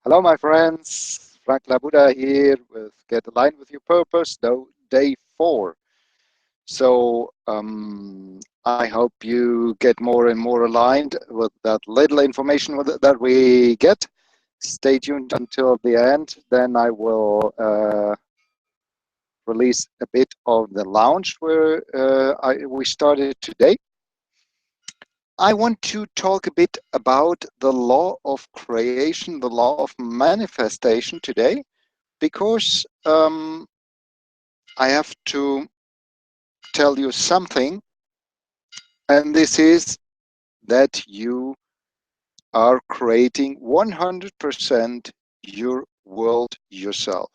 Hello, my friends. Frank Labudda here with Get Aligned with Your Purpose, day 4. I hope you get more and more aligned with that little information that we get. Stay tuned until the end. Then I will release a bit of the launch where we started today. I want to talk a bit about the law of creation, the law of manifestation today, because I have to tell you something, and this is that you are creating 100% your world yourself.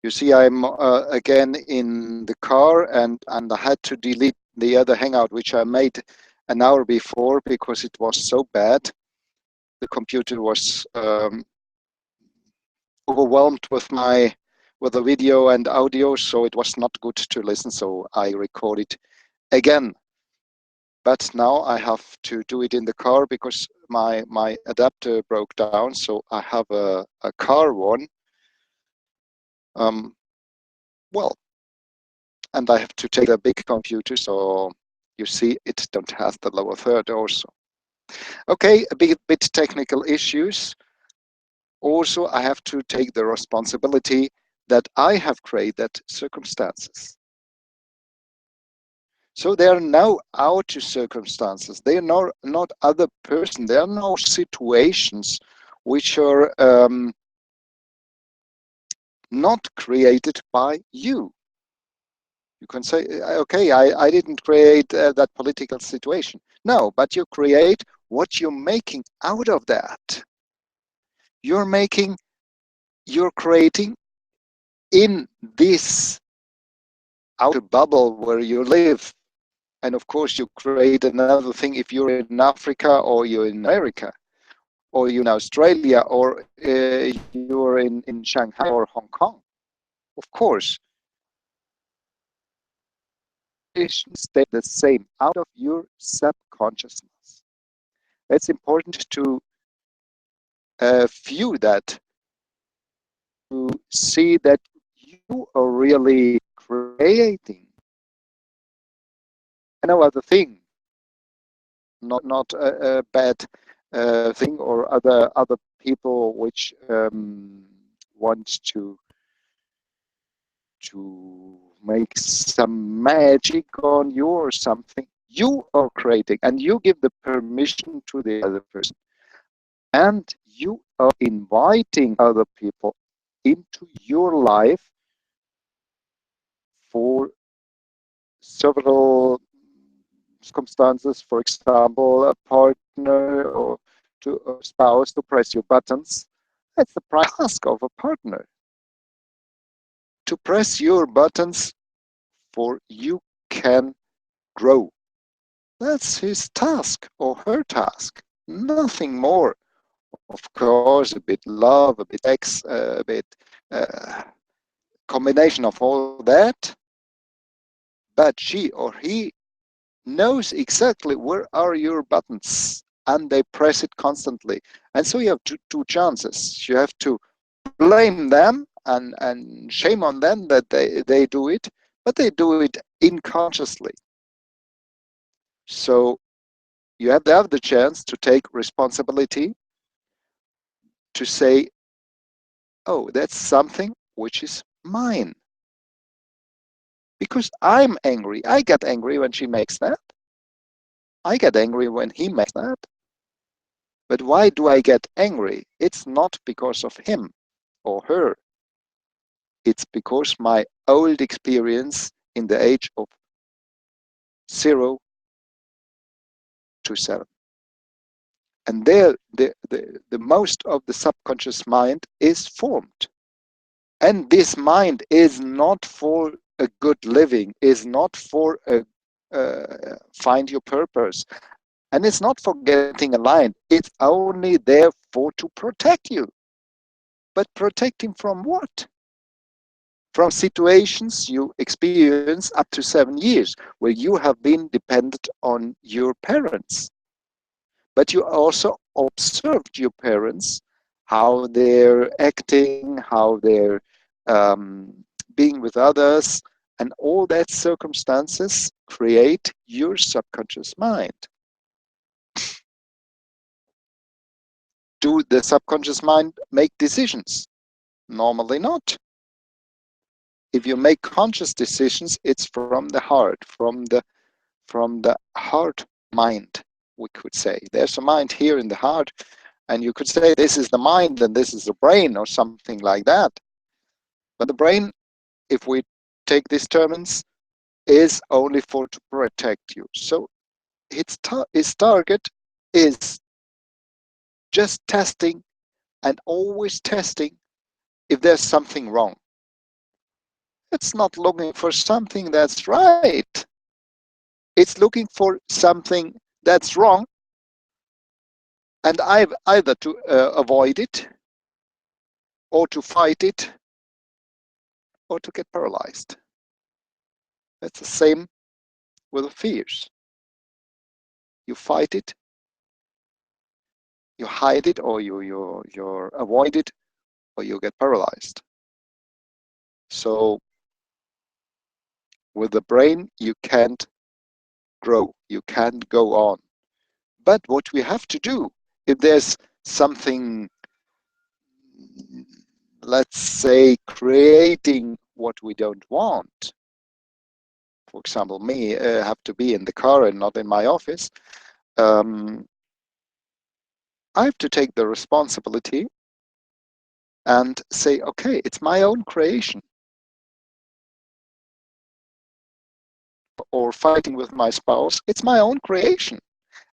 You see, I'm again in the car, and I had to delete the other hangout, which I made an hour before because it was so bad. The computer was overwhelmed with the video and audio, so it was not good to listen. So I recorded again. But now I have to do it in the car because my adapter broke down. So I have a car one. Well, and I have to take a big computer. So you see, it don't have the lower third also. Okay, a bit technical issues. Also, I have to take the responsibility that I have created circumstances. So there are no outer circumstances. They are not other person. There are no situations which are not created by you. You can say, okay, I didn't create that political situation. No, but you create what you're making out of that. You're creating in this outer bubble where you live. And of course, you create another thing if you're in Africa or you're in America, or you're in Australia, or you're in Shanghai or Hong Kong. Of course, stay the same out of your subconsciousness. It's important to view that, to see that you are really creating. No other thing, not a bad thing, or other people which want to make some magic on you or something. You are creating, and you give the permission to the other person, and you are inviting other people into your life for several circumstances. For example, a partner or to a spouse to press your buttons. That's the task of a partner, to press your buttons for you can grow. That's his task or her task, nothing more. Of course, a bit love, a bit sex, a bit combination of all that. But she or he knows exactly where are your buttons, and they press it constantly. And so you have two chances. You have to blame them and shame on them that they do it, but they do it unconsciously. So you have to have the chance to take responsibility, to say, oh, that's something which is mine. Because I'm angry. I get angry when she makes that. I get angry when he makes that. But why do I get angry? It's not because of him or her. It's because my old experience in the age of 0 to 7. And there, the most of the subconscious mind is formed. And this mind is not for a good living, is not for a find your purpose. And it's not for getting aligned. It's only there for to protect you. But protecting from what? From situations you experience up to 7 years, where you have been dependent on your parents. But you also observed your parents how they're acting, how they're being with others, and all that circumstances create your subconscious mind. Do the subconscious mind make decisions? Normally not. If you make conscious decisions, it's from the heart, from the heart mind, we could say. There's a mind here in the heart, and you could say this is the mind and this is the brain or something like that. But the brain, if we take these terms, is only for to protect you. So its target is just testing and always testing if there's something wrong. It's not looking for something that's right. It's looking for something that's wrong, and I've either to avoid it, or to fight it, or to get paralyzed. It's the same with the fears. You fight it, you hide it, or you avoid it, or you get paralyzed. So with the brain, you can't grow, you can't go on. But what we have to do, if there's something, let's say, creating what we don't want, for example, me have to be in the car and not in my office, I have to take the responsibility and say, okay, it's my own creation. Or fighting with my spouse, it's my own creation.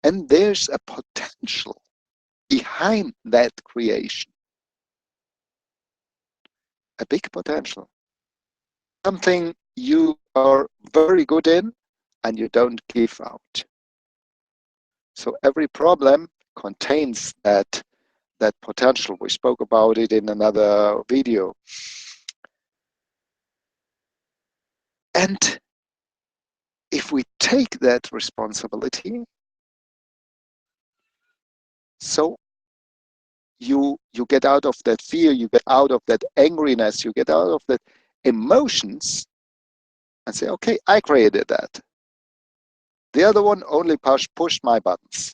And there's a potential behind that creation, a big potential. Something you are very good in and you don't give out. So every problem contains that potential. We spoke about it in another video. And if we take that responsibility, so you get out of that fear, you get out of that angriness, you get out of that emotions, and say, okay, I created that. The other one only pushed my buttons.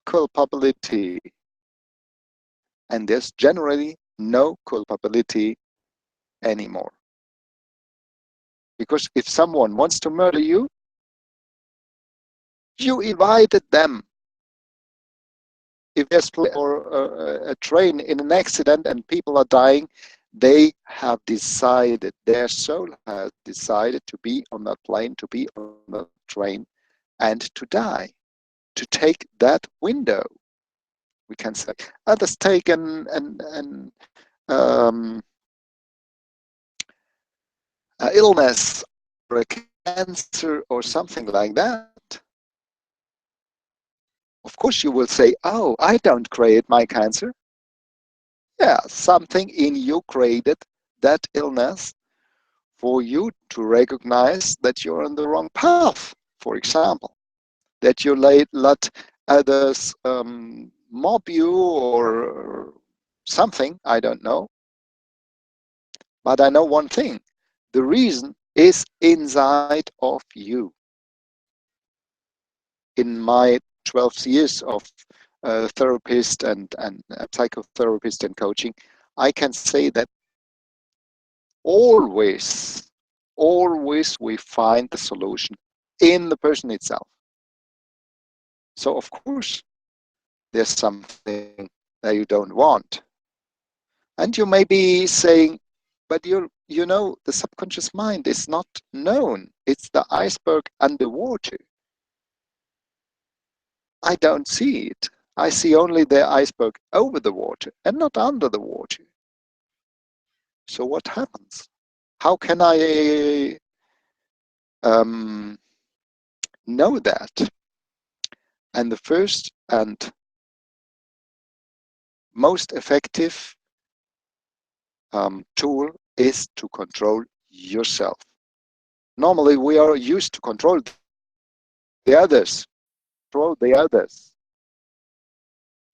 Culpability. And there's generally no culpability anymore. Because if someone wants to murder you, you invited them. If there's a train in an accident and people are dying, they have decided, their soul has decided to be on that plane, to be on that train, and to die, to take that window, we can say. Others take um, illness or a cancer or something like that. Of course, you will say, oh, I don't create my cancer. Yeah, something in you created that illness for you to recognize that you're on the wrong path, for example, that you let others mob you or something, I don't know. But I know one thing, the reason is inside of you. In my 12 years of therapist and psychotherapist and coaching, I can say that always we find the solution in the person itself. So of course there's something that you don't want, and you may be saying, but you know, the subconscious mind is not known, it's the iceberg underwater. I don't see it. I see only the iceberg over the water and not under the water. So what happens? How can I know that? And the first and most effective tool is to control yourself. Normally, we are used to control the others,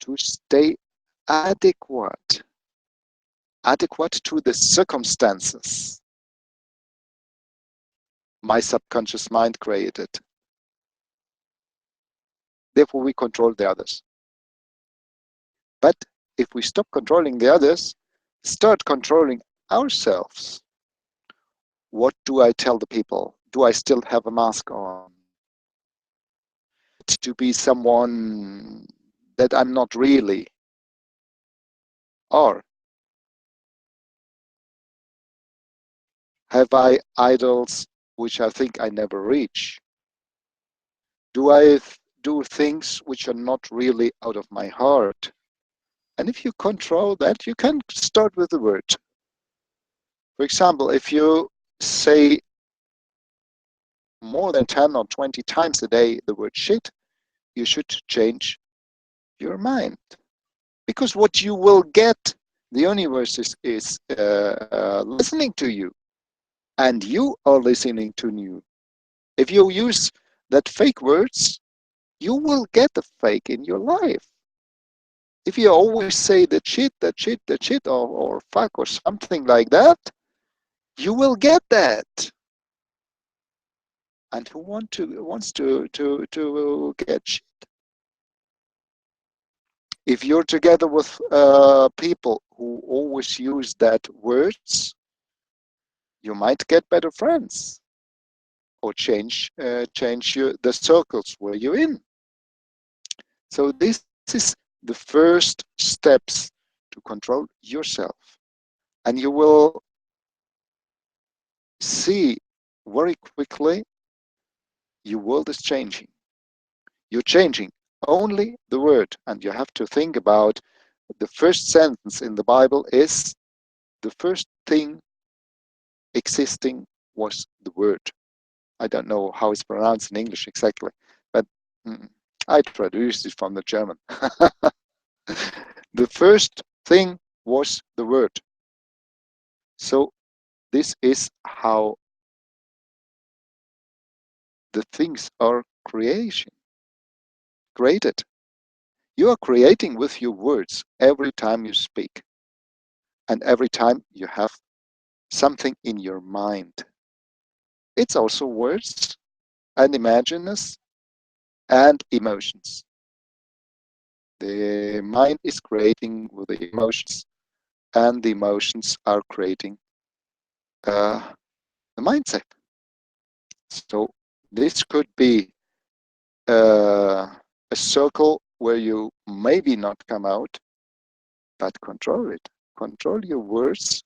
to stay adequate to the circumstances my subconscious mind created. Therefore, we control the others. But if we stop controlling the others, start controlling ourselves, what do I tell the people? Do I still have a mask on? To be someone that I'm not really? Or have I idols which I think I never reach? Do I do things which are not really out of my heart? And if you control that, you can start with the word. For example, if you say more than 10 or 20 times a day the word shit, you should change your mind. Because what you will get, the universe is listening to you, and you are listening to you. If you use that fake words, you will get the fake in your life. If you always say that shit, or fuck, or something like that, you will get that. And who wants to get shit? If you're together with people who always use that words, you might get better friends, or change the circles where you're in. So this is the first steps to control yourself, and you will see very quickly your world is changing. You're changing only the word, and you have to think about the first sentence in the Bible is the first thing existing was the word. I don't know how it's pronounced in English exactly, but I traduced it from the German. The first thing was the word. So this is how the things are created. You are creating with your words every time you speak, and every time you have something in your mind. It's also words and imaginings and emotions. The mind is creating with the emotions, and the emotions are creating the mindset. So this could be a circle where you maybe not come out, but control it. Control your words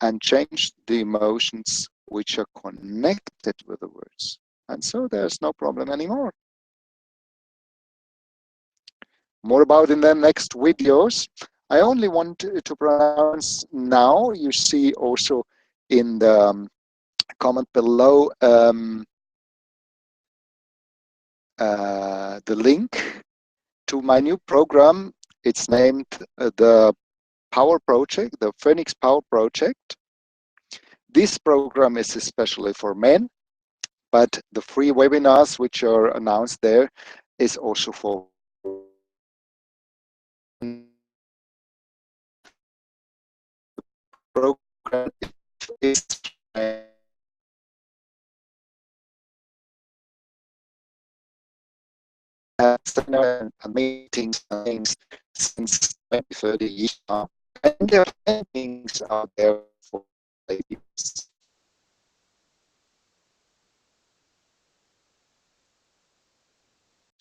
and change the emotions which are connected with the words. And so there's no problem anymore. More about in the next videos. I only want to pronounce now. You see also in the comment below the link to my new program. It's named the Power Project, the Phoenix Power Project. This program is especially for men, but the free webinars which are announced there is also for program is and meetings and things since 20, 30 years now. And there are things out there for ladies.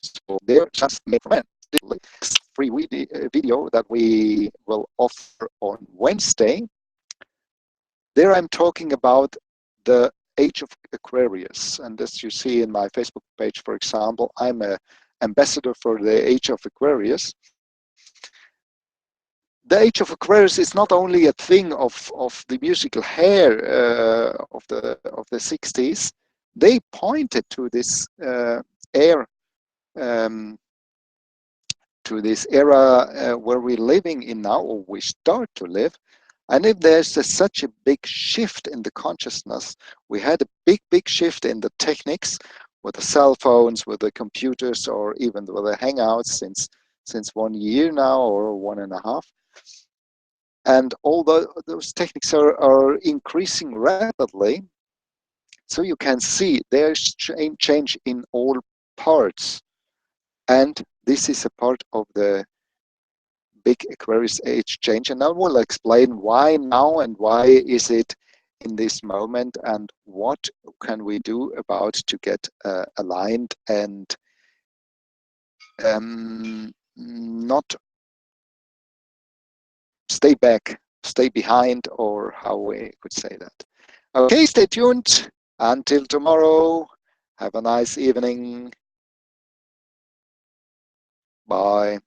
So they're just made for men. This free video that we will offer on Wednesday. There I'm talking about the age of Aquarius. And as you see in my Facebook page, for example, I'm an ambassador for the age of Aquarius. The age of Aquarius is not only a thing of the musical hair of the 60s. They pointed to this era where we're living in now, or we start to live. And if there's such a big shift in the consciousness, we had a big shift in the techniques with the cell phones, with the computers, or even with the hangouts since 1 year now, or 1.5. And although those techniques are increasing rapidly, so you can see there's change in all parts. And this is a part of the big Aquarius age change. And I will explain why now and why is it in this moment, and what can we do about to get aligned and not stay back, stay behind, or how we could say that. Okay, stay tuned. Until tomorrow, have a nice evening. Bye.